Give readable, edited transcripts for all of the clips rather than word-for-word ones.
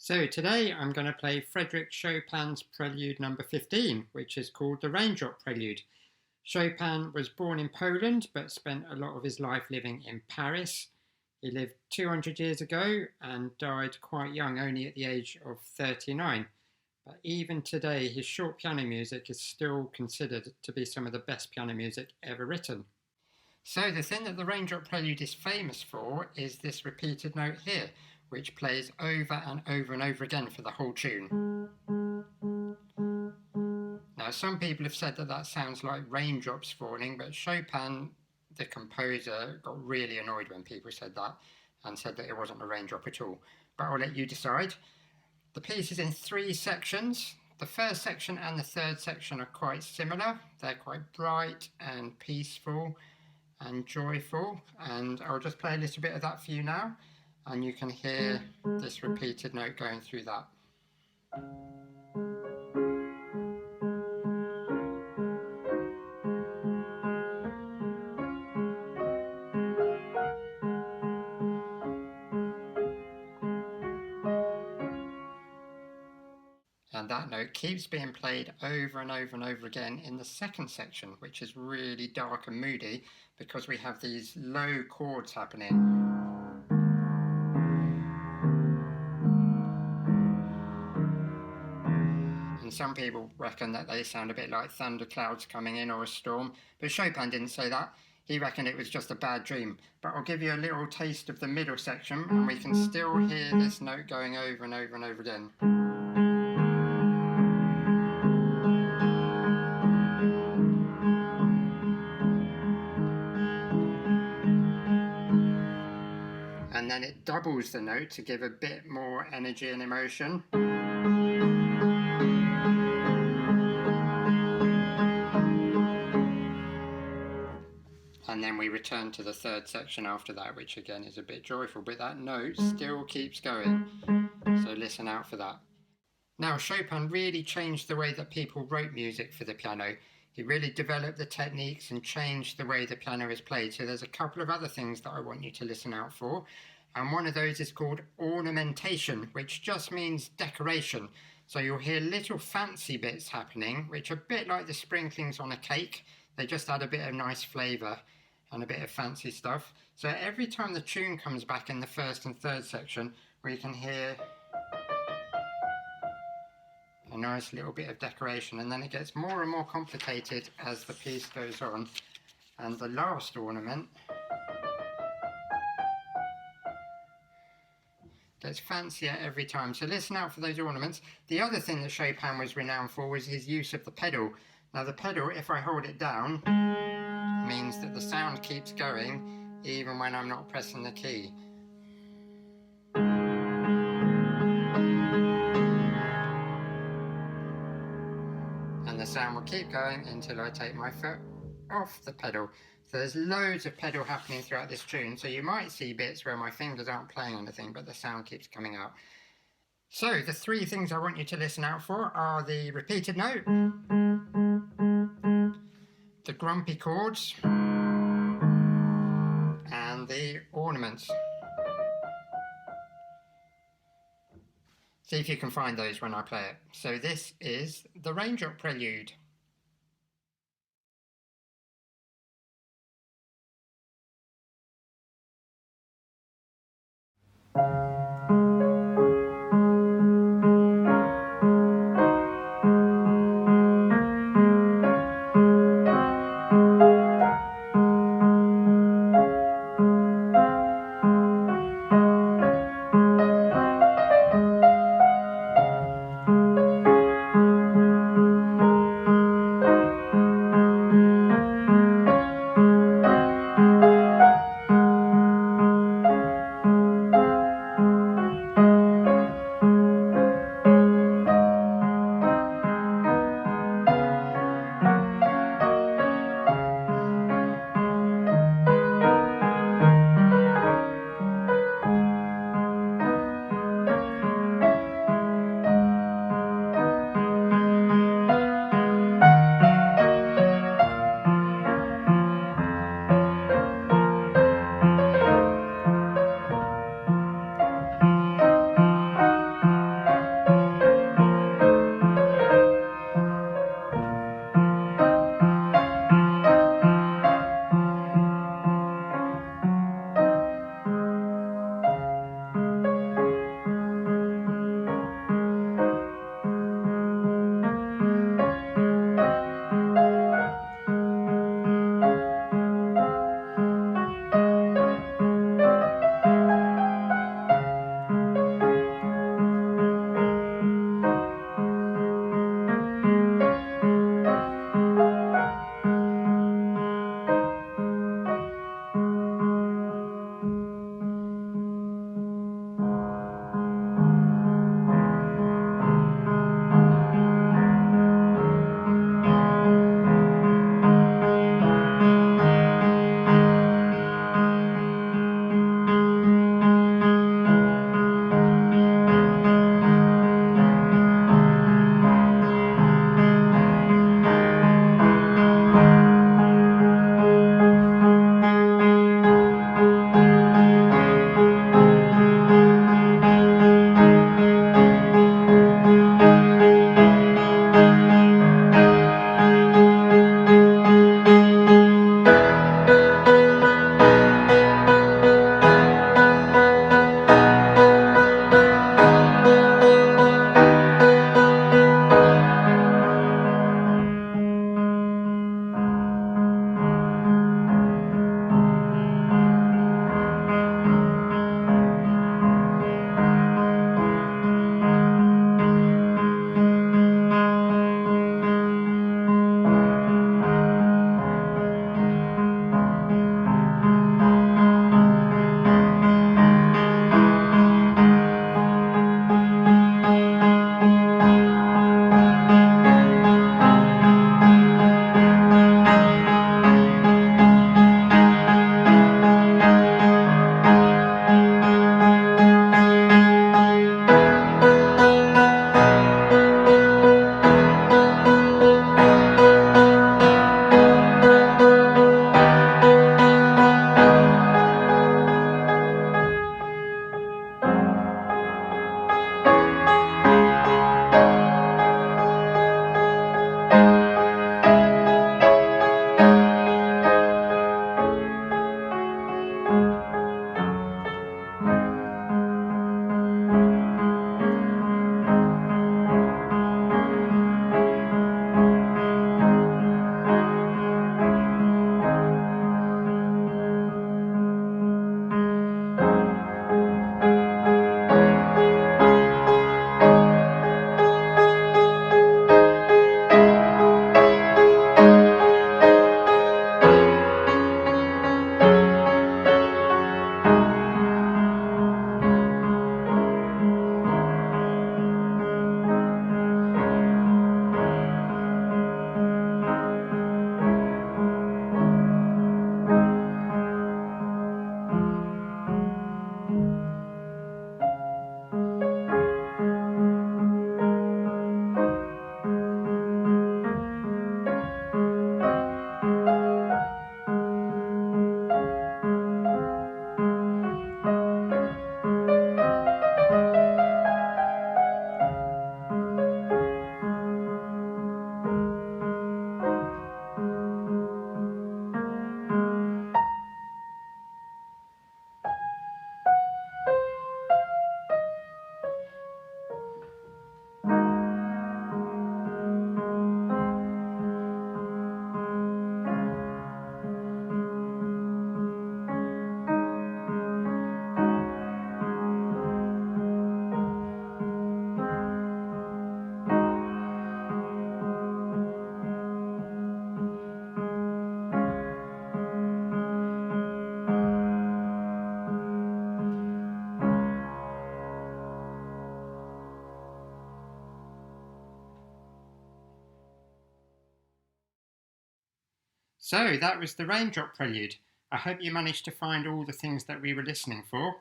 So today I'm going to play Frédéric Chopin's Prelude number 15, which is called the Raindrop Prelude. Chopin was born in Poland but spent a lot of his life living in Paris. He lived 200 years ago and died quite young, only at the age of 39. But even today, his short piano music is still considered to be some of the best piano music ever written. So the thing that the Raindrop Prelude is famous for is this repeated note here, which plays over and over and over again for the whole tune. Now, some people have said that that sounds like raindrops falling, but Chopin, the composer, got really annoyed when people said that and said that it wasn't a raindrop at all. But I'll let you decide. The piece is in 3 sections. The first section and the third section are quite similar. They're quite bright and peaceful and joyful, and I'll just play a little bit of that for you now, and you can hear this repeated note going through that. And that note keeps being played over and over and over again in the second section, which is really dark and moody because we have these low chords happening. And some people reckon that they sound a bit like thunderclouds coming in or a storm, but Chopin didn't say that. He reckoned it was just a bad dream. But I'll give you a little taste of the middle section, and we can still hear this note going over and over and over again. And then it doubles the note to give a bit more energy and emotion. And then we return to the third section after that, which again is a bit joyful, but that note still keeps going. So listen out for that. Now, Chopin really changed the way that people wrote music for the piano. He really developed the techniques and changed the way the piano is played. So there's a couple of other things that I want you to listen out for. And one of those is called ornamentation, which just means decoration. So you'll hear little fancy bits happening, which are a bit like the sprinklings on a cake. They just add a bit of nice flavour and a bit of fancy stuff. So every time the tune comes back in the first and third section, we can hear a nice little bit of decoration, and then it gets more and more complicated as the piece goes on. And the last ornament gets fancier every time, so listen out for those ornaments. The other thing that Chopin was renowned for was his use of the pedal. Now the pedal, if I hold it down, means that the sound keeps going even when I'm not pressing the key. And the sound will keep going until I take my foot off the pedal. So there's loads of pedal happening throughout this tune, so you might see bits where my fingers aren't playing anything, but the sound keeps coming out. So the 3 things I want you to listen out for are the repeated note, the grumpy chords, and the ornaments. See if you can find those when I play it. So this is the Raindrop Prelude. So that was the Raindrop Prelude. I hope you managed to find all the things that we were listening for.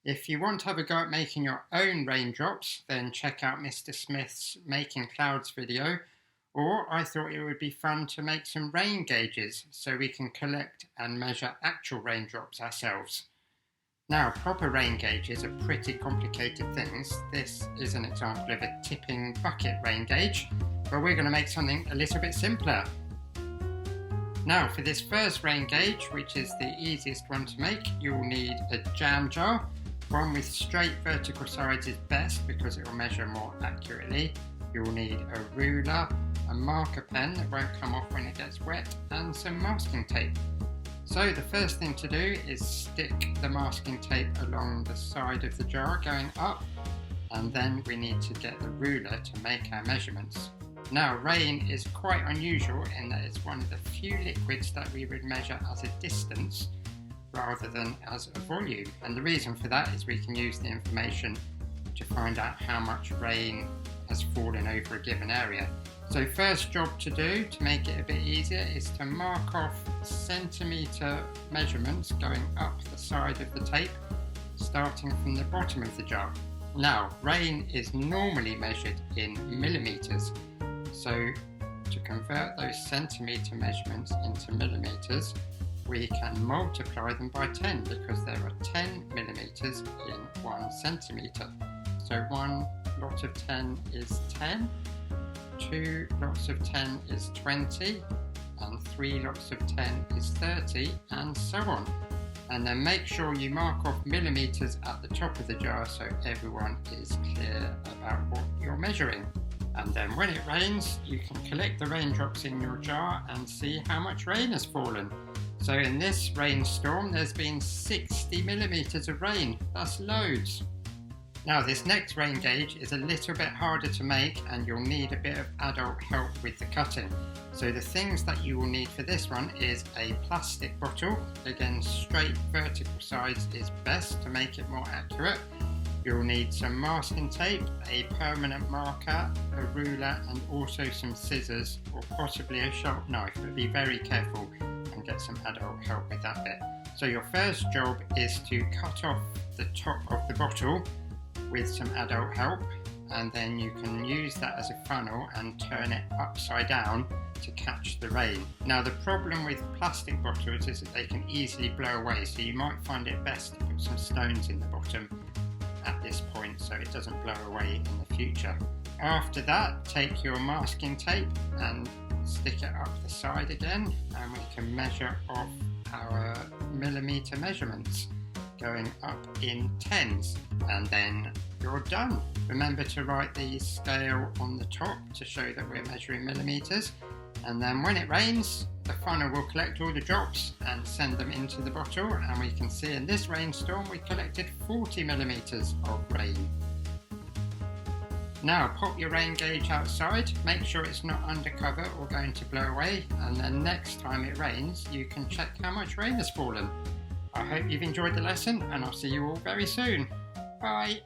If you want to have a go at making your own raindrops, then check out Mr. Smith's Making Clouds video. Or I thought it would be fun to make some rain gauges so we can collect and measure actual raindrops ourselves. Now, proper rain gauges are pretty complicated things. This is an example of a tipping bucket rain gauge, but we're going to make something a little bit simpler. Now, for this first rain gauge, which is the easiest one to make, you'll need a jam jar. One with straight vertical sides is best because it will measure more accurately. You'll need a ruler, a marker pen that won't come off when it gets wet, and some masking tape. So the first thing to do is stick the masking tape along the side of the jar going up, and then we need to get the ruler to make our measurements. Now, rain is quite unusual in that it's one of the few liquids that we would measure as a distance rather than as a volume, and the reason for that is we can use the information to find out how much rain has fallen over a given area. So first job to do to make it a bit easier is to mark off centimetre measurements going up the side of the tape, starting from the bottom of the jar. Now, rain is normally measured in millimetres, so to convert those centimetre measurements into millimetres, we can multiply them by 10 because there are 10 millimetres in 1 centimetre. So 1 lot of 10 is 10, 2 lots of 10 is 20, and 3 lots of 10 is 30, and so on. And then make sure you mark off millimetres at the top of the jar so everyone is clear about what you're measuring. And then when it rains, you can collect the raindrops in your jar and see how much rain has fallen. So in this rainstorm, there's been 60 millimetres of rain. That's loads. Now this next rain gauge is a little bit harder to make and you'll need a bit of adult help with the cutting. So the things that you will need for this one is a plastic bottle. Again, straight vertical sides is best to make it more accurate. You'll need some masking tape, a permanent marker, a ruler, and also some scissors or possibly a sharp knife, but be very careful and get some adult help with that bit. So your first job is to cut off the top of the bottle with some adult help, and then you can use that as a funnel and turn it upside down to catch the rain. Now the problem with plastic bottles is that they can easily blow away, so you might find it best to put some stones in the bottom at this point so it doesn't blow away in the future. After that, take your masking tape and stick it up the side again, and we can measure off our millimetre measurements going up in tens, and then you're done. Remember to write the scale on the top to show that we're measuring millimetres, and then when it rains, the funnel will collect all the drops and send them into the bottle, and we can see in this rainstorm we collected 40 millimetres of rain. Now pop your rain gauge outside, make sure it's not undercover or going to blow away, and then next time it rains you can check how much rain has fallen. I hope you've enjoyed the lesson and I'll see you all very soon. Bye!